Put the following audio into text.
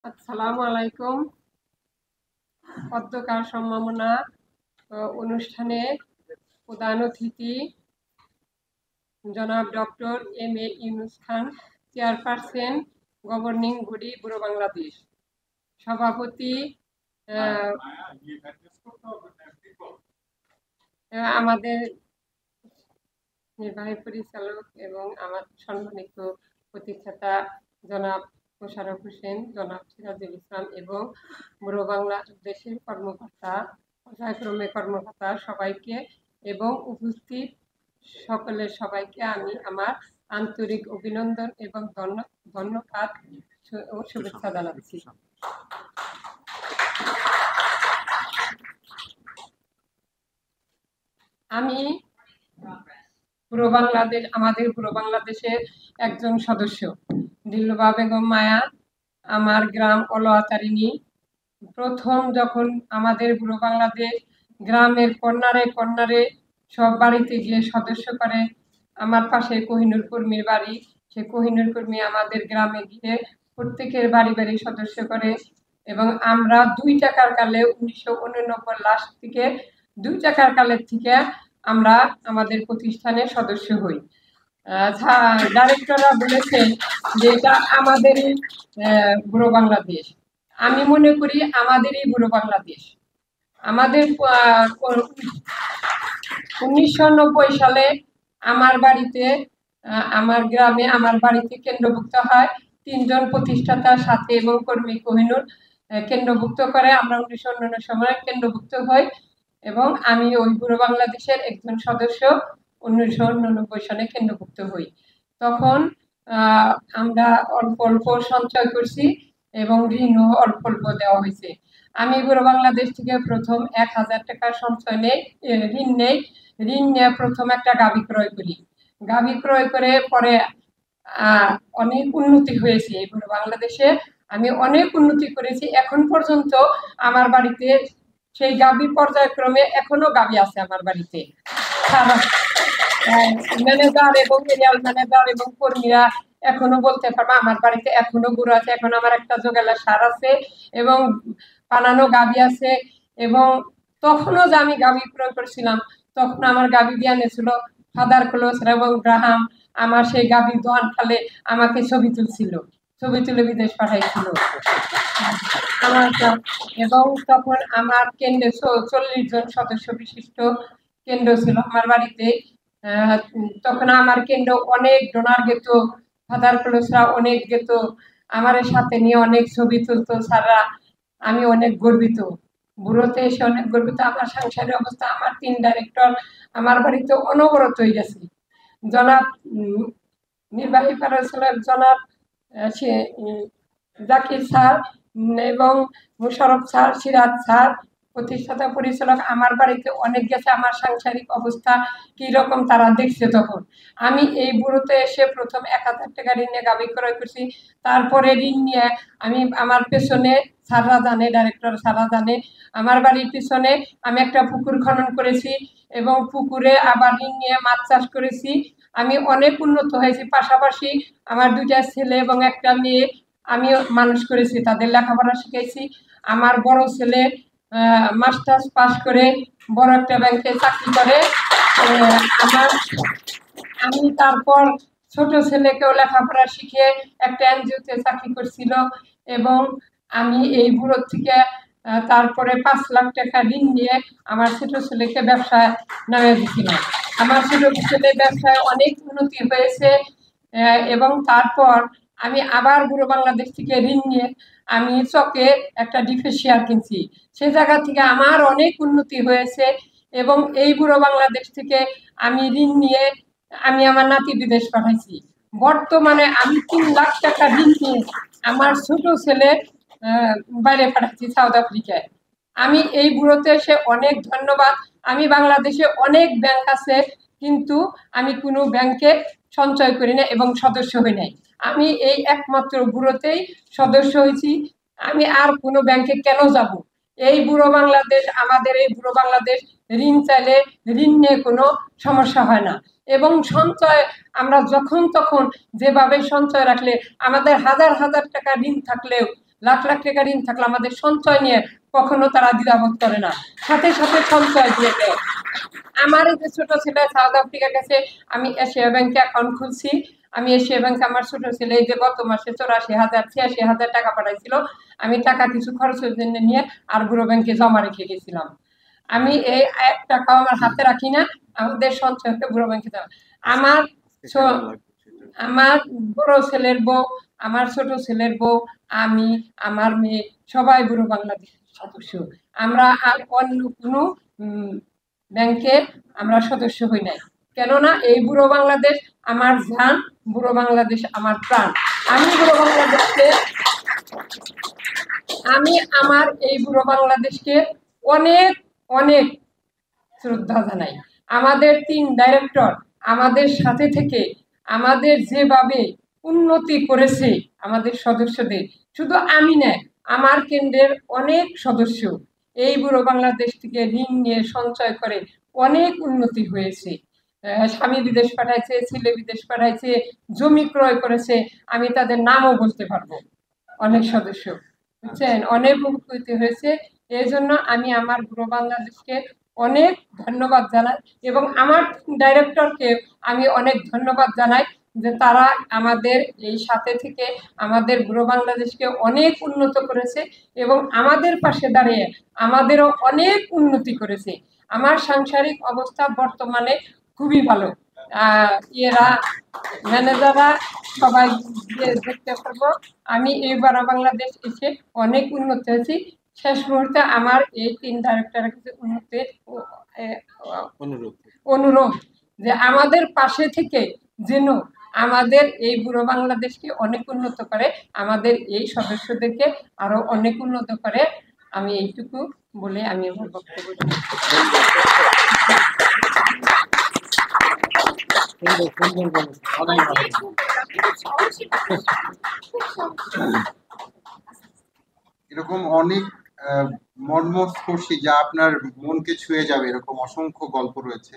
আসসালামু আলাইকুম। পদ্মকার সম্মাননা অনুষ্ঠানে প্রধান অতিথি জনাব doctor M A Yunus Khan, chairperson, governing body bureau Bangladesh. সভাপতি আমাদের নির্বাহী পরিচালক এবং আমার সম্মানিত প্রতিষ্ঠাতা জনাব মোশাররফ হোসেন, জনাব সিরাজুল ইসলাম এবং ব্যুরো বাংলাদেশের কর্মকর্তা, পর্যায়ক্রমে কর্মকর্তা সবাইকে এবং উপস্থিত সবাইকে আমি আমার আন্তরিক অভিনন্দন এবং ধন্যবাদ ও শুভেচ্ছা জানাচ্ছি। আমি আমাদের পুরো বাংলাদেশের একজন সদস্য দিলরুবা বেগম মায়া, আমার গ্রাম অলওয়াতারিণী। প্রথম যখন আমাদের পুরো বাংলাদেশ গ্রামের কর্নারে কর্নারে সব বাড়িতে গিয়ে সদস্য করে, আমার পাশে কোহিনুর কর্মীর বাড়ি, সে কোহিনুর কর্মী আমাদের গ্রামে গিয়ে প্রত্যেকের বাড়ি বাড়ি সদস্য করে এবং আমরা 2 টাকার কালে 1989 লাস্ট থেকে 2 টাকার কালের থেকে আমরা আমাদের প্রতিষ্ঠানের সদস্য হই। ডাইরেক্টররা বলেছে যে এটা আমাদেরই ব্যুরো বাংলাদেশ। আমি মনে করি আমাদেরই ব্যুরো বাংলাদেশ। আমাদের 1990 সালে আমার বাড়িতে, আমার গ্রামে, আমার বাড়িতে কেন্দ্রভুক্ত হয় 3 জন প্রতিষ্ঠাতার সাথে এবং কর্মী কোহিনুর কেন্দ্রভুক্ত করে। আমরা 1999 সময় কেন্দ্রভুক্ত হই এবং আমি ওই ব্যুরো বাংলাদেশের একজন সদস্য 1999 সালে কেন্দ্রভুক্ত হই। তখন আমরা অল্প অল্প সঞ্চয় করছি এবং ঋণও অল্প অল্প দেওয়া হয়েছে। আমি ব্যুরো বাংলাদেশ থেকে প্রথম 1000 টাকা সঞ্চয় ঋণ নিয়ে প্রথম একটা গাভী ক্রয় করি। গাভী ক্রয় করে পরে অনেক উন্নতি হয়েছে এই ব্যুরো বাংলাদেশে। আমি অনেক উন্নতি করেছি। এখন পর্যন্ত আমার বাড়িতে সেই গাভী পর্যায়ক্রমে এখনো গাভী আছে আমার বাড়িতে। ম্যানেজার এবং এরিয়াল ম্যানেজার এবং কর্মীরা এখনো বলতে পারবো আমার বাড়িতে এখনো গরু আছে, এখন আমার একটা জোগালা সার আছে এবং বানানো গাভী আছে। এবং তখনও যে আমি গাভী ক্রয় করেছিলাম তখন আমার গাভী বিয়ানে ছিল ফাদার ক্লোজ এবং গ্রাহাম। আমার সেই গাভী দোয়ান খালে আমাকে ছবি তুলে বিদেশ পাঠাইছিল আমার। এবং তখন আমার কেন্দ্রে 40 জন সদস্য বিশিষ্ট কেন্দ্র ছিল আমার বাড়িতে। তখন আমার কেন্দ্র অনেক ডোনার গেত, ফাদার ক্লোজরা অনেক গেত, আমার সাথে নিয়ে অনেক ছবি তুলতো স্যাররা। আমি অনেক গর্বিত, ব্যুরোতে এসে অনেক গর্বিত। আমার সাংসারিক অবস্থা, আমার 3 ডাইরেক্টর আমার বাড়িতে অনবরত হয়ে গেছে। জনাব নির্বাহী পরিচালক জনাব জাকির স্যার এবং মোশাররফ স্যার, সিরাজ স্যার, প্রতিষ্ঠাতা পরিচালক আমার বাড়িতে অনেক গেছে। আমার সাংসারিক অবস্থা কি রকম তারা দেখছে। তখন আমি এই ব্যুরোতে এসে প্রথম 1000 টাকা ঋণে গাভী ক্রয় করছি। তারপরে ঋণ নিয়ে আমি আমার পেছনে, স্যাররা জানে, ডাইরেক্টর স্যাররা জানে, আমার বাড়ির পিছনে আমি একটা পুকুর খনন করেছি এবং পুকুরে আবার ঋণ নিয়ে মাছ চাষ করেছি। আমি অনেক উন্নত হয়েছি। পাশাপাশি আমার 2টা ছেলে এবং একটা মেয়ে আমি মানুষ করেছি, তাদের লেখাপড়া শিখেছি। আমার বড় ছেলে মাস্টার্স পাস করে বড় একটা ব্যাংকে চাকরি করে। আমি তারপর ছোট ছেলেকেও লেখাপড়া শিখে একটা এনজিওতে চাকরি করছিল এবং আমি এই ব্যুরো থেকে তারপরে 5 লাখ টাকা ঋণ নিয়ে আমার ছোট ছেলেকে ব্যবসায় নামিয়ে দিয়েছিলাম। আমার ছোট ছেলে ব্যবসায় অনেক উন্নতি হয়েছে এবং তারপর আমি আবার ব্যুরো বাংলাদেশ থেকে ঋণ নিয়ে আমি চকে একটা ডিফেসিয়ার কিনছি। সে জায়গা থেকে আমার অনেক উন্নতি হয়েছে এবং এই ব্যুরো বাংলাদেশ থেকে আমি ঋণ নিয়ে আমি আমার নাতি বিদেশ পাঠাইছি। বর্তমানে আমি 3 লাখ টাকা ঋণ নিয়ে আমার ছোট ছেলে বাইরে পাঠাচ্ছি, সাউথ আফ্রিকায়। আমি এই ব্যুরোতে এসে অনেক ধন্যবাদ। আমি বাংলাদেশে অনেক ব্যাংক আছে কিন্তু আমি কোনো ব্যাংকে সঞ্চয় করি না এবং সদস্য হই নাই। আমি এই একমাত্র ব্যুরোতেই সদস্য হয়েছি। আমি আর কোনো ব্যাংকে কেন যাব? এই ব্যুরো বাংলাদেশ, আমাদের এই ব্যুরো বাংলাদেশ ঋণ চাইলে ঋণ নিয়ে কোনো সমস্যা হয় না এবং সঞ্চয় আমরা যখন তখন যেভাবে সঞ্চয় রাখলে আমাদের হাজার হাজার টাকা ঋণ থাকলেও লাখ লাখ টাকা ঋণ থাকলে আমাদের সঞ্চয় নিয়ে কখনো তারা দ্বিধাবোধ করে না, সাথে সাথে সঞ্চয় দিয়ে দেয়। আমার এই যে ছোট ছেলে সাউথ আফ্রিকা গেছে, আমি এশিয়া ব্যাংকে অ্যাকাউন্ট খুলছি। আমি এশিয়া ব্যাংকে আমার ছোট ছেলে এই যে গত মাসে 84,000 টাকা পাঠাইছিল, আমি টাকা কিছু খরচের জন্য নিয়ে আর বুড়ো ব্যাংকে জমা রেখে গেছিলাম। আমি এই 1 টাকাও আমার হাতে রাখি না, আমাদের সঞ্চয়কে বুড়ো ব্যাংকে দেওয়া। আমার আমার বড় ছেলের বউ, আমার ছোট ছেলের বউ, আমি, আমার মেয়ে সবাই বুড়ো বাংলাদেশ সদস্য। আমরা আর অন্য কোনো ব্যাংকে আমরা সদস্য হই নাই, কেননা এই বুড়ো বাংলাদেশ আমার জান, বুড়ো বাংলাদেশ আমার প্রাণ। আমি বুড়ো বাংলাদেশকে, আমি আমার এই বুড়ো বাংলাদেশকে অনেক অনেক শ্রদ্ধা জানাই। আমাদের 3 ডাইরেক্টর আমাদের সাথে থেকে আমাদের যেভাবে উন্নতি করেছে আমাদের সদস্যদের, শুধু আমি না, আমার কেন্দ্রের অনেক সদস্য এই বুড়ো বাংলাদেশ থেকে ঋণ নিয়ে সঞ্চয় করে অনেক উন্নতি হয়েছে। স্বামী বিদেশ পাঠাইছে, ছেলে বিদেশ পাঠাইছে, জমি ক্রয় করেছে, আমি তাদের নামও বলতে পারবো। অনেক সদস্য, বুঝছেন, অনেক উপকৃত হয়েছে। এই জন্য আমি আমার বুড়ো বাংলাদেশকে অনেক ধন্যবাদ জানাই এবং আমার ডাইরেক্টরকে আমি অনেক ধন্যবাদ জানাই যে তারা আমাদের এই সাথে থেকে আমাদের বুড়ো বাংলাদেশকে অনেক উন্নত করেছে এবং আমাদের পাশে দাঁড়িয়ে আমাদেরও অনেক উন্নতি করেছে। আমার সাংসারিক অবস্থা বর্তমানে খুবই ভালো। এরা ম্যানেজাররা সবাই দেখতে পারবো আমি এইবার বাংলাদেশ এসে অনেক উন্নত হয়েছি। শেষ মুহূর্তে আমার এই 3 ডাইরেক্টরের কাছে উন্নতির অনুরোধ যে আমাদের পাশে থেকে যেন আমাদের এই বুড়ো বাংলাদেশকে অনেক উন্নত করে, আমাদের এই সদস্যদেরকে আরো অনেক উন্নত করে। আমি এইটুকু বলে আমি আমার বক্তব্য এরকম অনেক মর্মস্পর্শী যা আপনার মনকে ছুঁয়ে যাবে এরকম অসংখ্য গল্প রয়েছে।